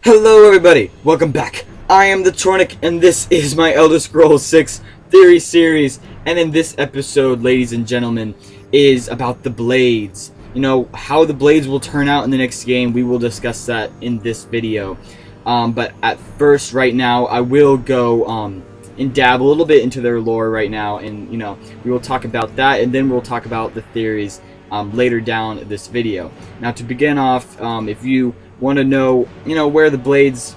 Hello everybody, welcome back. I am the Tornik and this is my Elder Scrolls 6 theory series, and in this episode, ladies and gentlemen, is about the blades. You know, how the blades will turn out in the next game. We will discuss that in this video. But at first, right now, I will go and dab a little bit into their lore right now, and you know, we will talk about that, and then we'll talk about the theories later down this video. Now, to begin off, if you want to know, where the blades,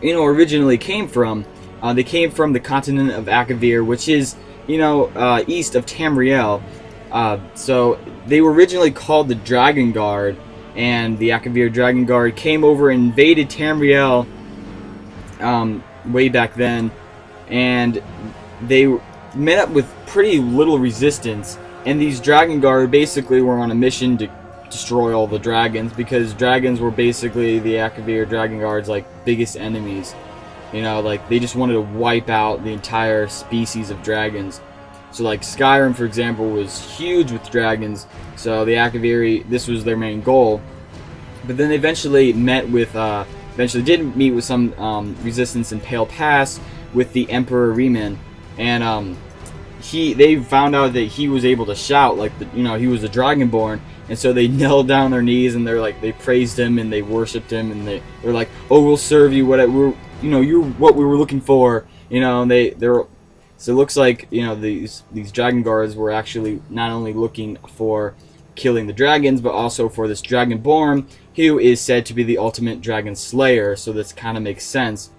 originally came from, they came from the continent of Akavir, which is, east of Tamriel. So they were originally called the Dragon Guard, and the Akavir Dragon Guard came over and invaded Tamriel way back then, and they met up with pretty little resistance. And these Dragon Guard basically were on a mission to destroy all the dragons, because dragons were basically the Akavir Dragon Guard's biggest enemies. Like they just wanted to wipe out the entire species of dragons. So Skyrim, for example, was huge with dragons, so the Akaviri, this was their main goal. But then they eventually did meet with some resistance in Pale Pass with the Emperor Riemann, and they found out that he was able to shout, he was a Dragonborn, and so they knelt down their knees and they praised him and they worshipped him, and they're like, oh, we'll serve you, you're what we were looking for, and so it looks like, these Dragon Guards were actually not only looking for killing the dragons, but also for this Dragonborn, who is said to be the ultimate dragon slayer, so this kind of makes sense.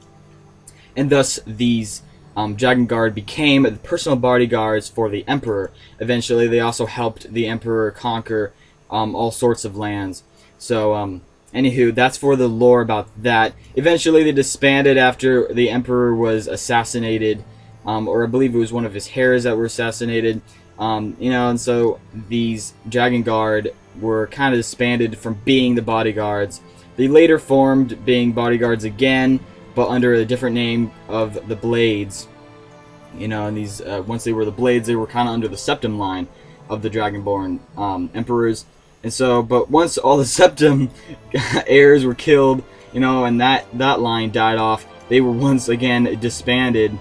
And thus these Dragon Guard became the personal bodyguards for the Emperor. Eventually they also helped the Emperor conquer all sorts of lands. So anywho, that's for the lore about that. Eventually they disbanded after the Emperor was assassinated, or I believe it was one of his heirs that were assassinated. And so these Dragon Guard were kind of disbanded from being the bodyguards. They later formed being bodyguards again, but under a different name of the Blades. And these once they were the Blades, they were kind of under the Septim line of the Dragonborn emperors. And so, but once all the Septim heirs were killed, and that line died off, they were once again disbanded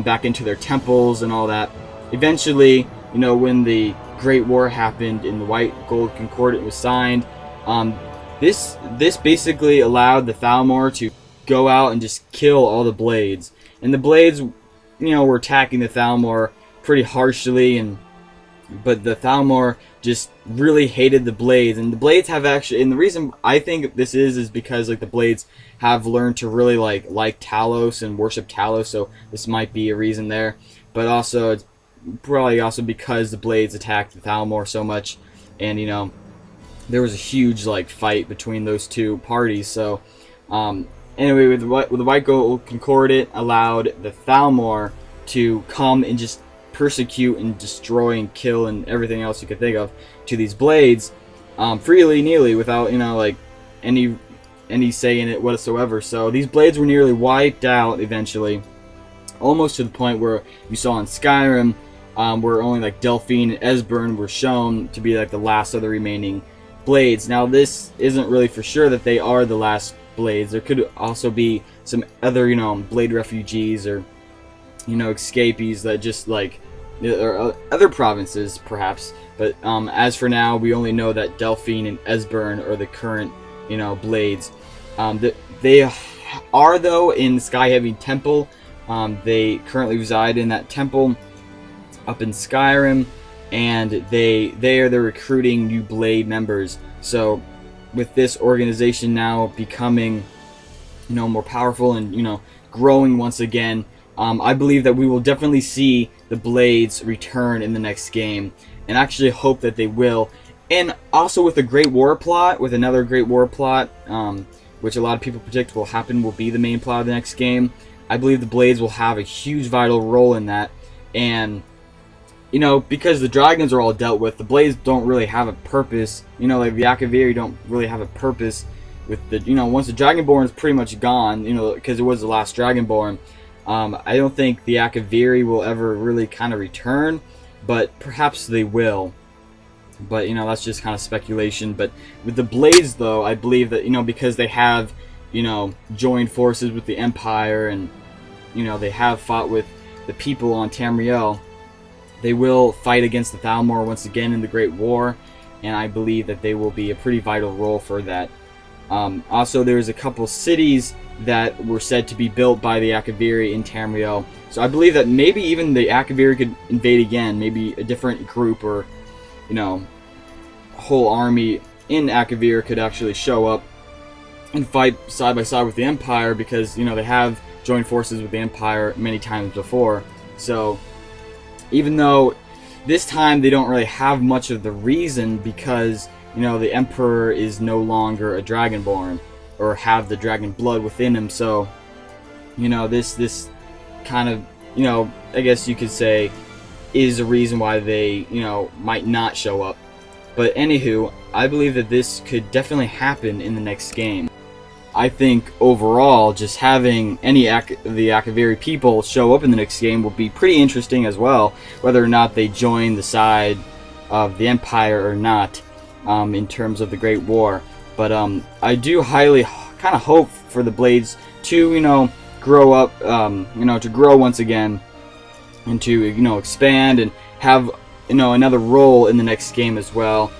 back into their temples and all that. Eventually, when the Great War happened and the White Gold Concordat was signed, this basically allowed the Thalmor to go out and just kill all the Blades. And the Blades, were attacking the Thalmor pretty harshly, but the Thalmor just really hated the Blades. And the Blades have actually, and the reason I think this is because the Blades have learned to really like Talos and worship Talos, so this might be a reason there. But also, it's probably also because the Blades attacked the Thalmor so much, and there was a huge fight between those two parties. So anyway, with the White Gold Concordat allowed the Thalmor to come and just persecute and destroy and kill and everything else you could think of to these Blades freely, nearly, without any say in it whatsoever. So these Blades were nearly wiped out eventually, almost to the point where you saw in Skyrim, where only Delphine and Esbern were shown to be the last of the remaining Blades. Now this isn't really for sure that they are the last Blades. There could also be some other Blade refugees or escapees that just or other provinces perhaps, but as for now, we only know that Delphine and Esbern are the current Blades. They are, though, in Skyhaven Temple. They currently reside in that temple up in Skyrim, and they're recruiting new Blade members. So with this organization now becoming more powerful and growing once again, I believe that we will definitely see the Blades return in the next game, and actually hope that they will. And also with the Great War plot, with another Great War plot, which a lot of people predict will be the main plot of the next game, I believe the Blades will have a huge vital role in that. And because the dragons are all dealt with, the Blades don't really have a purpose. The Akaviri don't really have a purpose with the, once the Dragonborn is pretty much gone, because it was the last Dragonborn. I don't think the Akaviri will ever really kind of return, but perhaps they will. But that's just kind of speculation. But with the Blades, though, I believe that because they have joined forces with the Empire, and they have fought with the people on Tamriel. They will fight against the Thalmor once again in the Great War, and I believe that they will be a pretty vital role for that. Also, there's a couple cities that were said to be built by the Akavir in Tamriel, so I believe that maybe even the Akavir could invade again. Maybe a different group, or whole army in Akavir could actually show up and fight side by side with the Empire, because they have joined forces with the Empire many times before. So even though this time they don't really have much of the reason, because the Emperor is no longer a Dragonborn or have the dragon blood within him, so this kind of I guess you could say is a reason why they might not show up. But anywho, I believe that this could definitely happen in the next game. I think overall, just having any of the Akaviri people show up in the next game will be pretty interesting as well, whether or not they join the side of the Empire or not, in terms of the Great War. But I do highly kind of hope for the Blades to grow up, to grow once again, and to expand and have another role in the next game as well.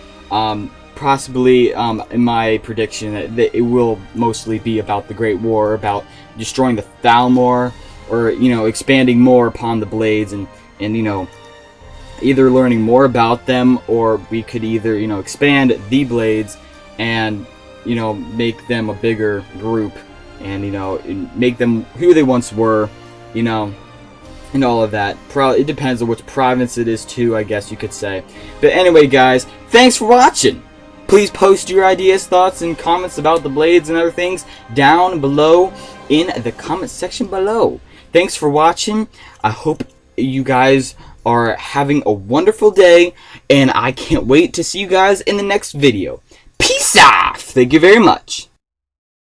Possibly, in my prediction, that it will mostly be about the Great War, about destroying the Thalmor, or expanding more upon the Blades, and either learning more about them, or we could either expand the Blades and make them a bigger group, and make them who they once were, and all of that. It depends on which province it is too, I guess you could say. But anyway, guys, thanks for watching. Please post your ideas, thoughts, and comments about the Blades and other things down below in the comment section below. Thanks for watching. I hope you guys are having a wonderful day, and I can't wait to see you guys in the next video. Peace out! Thank you very much.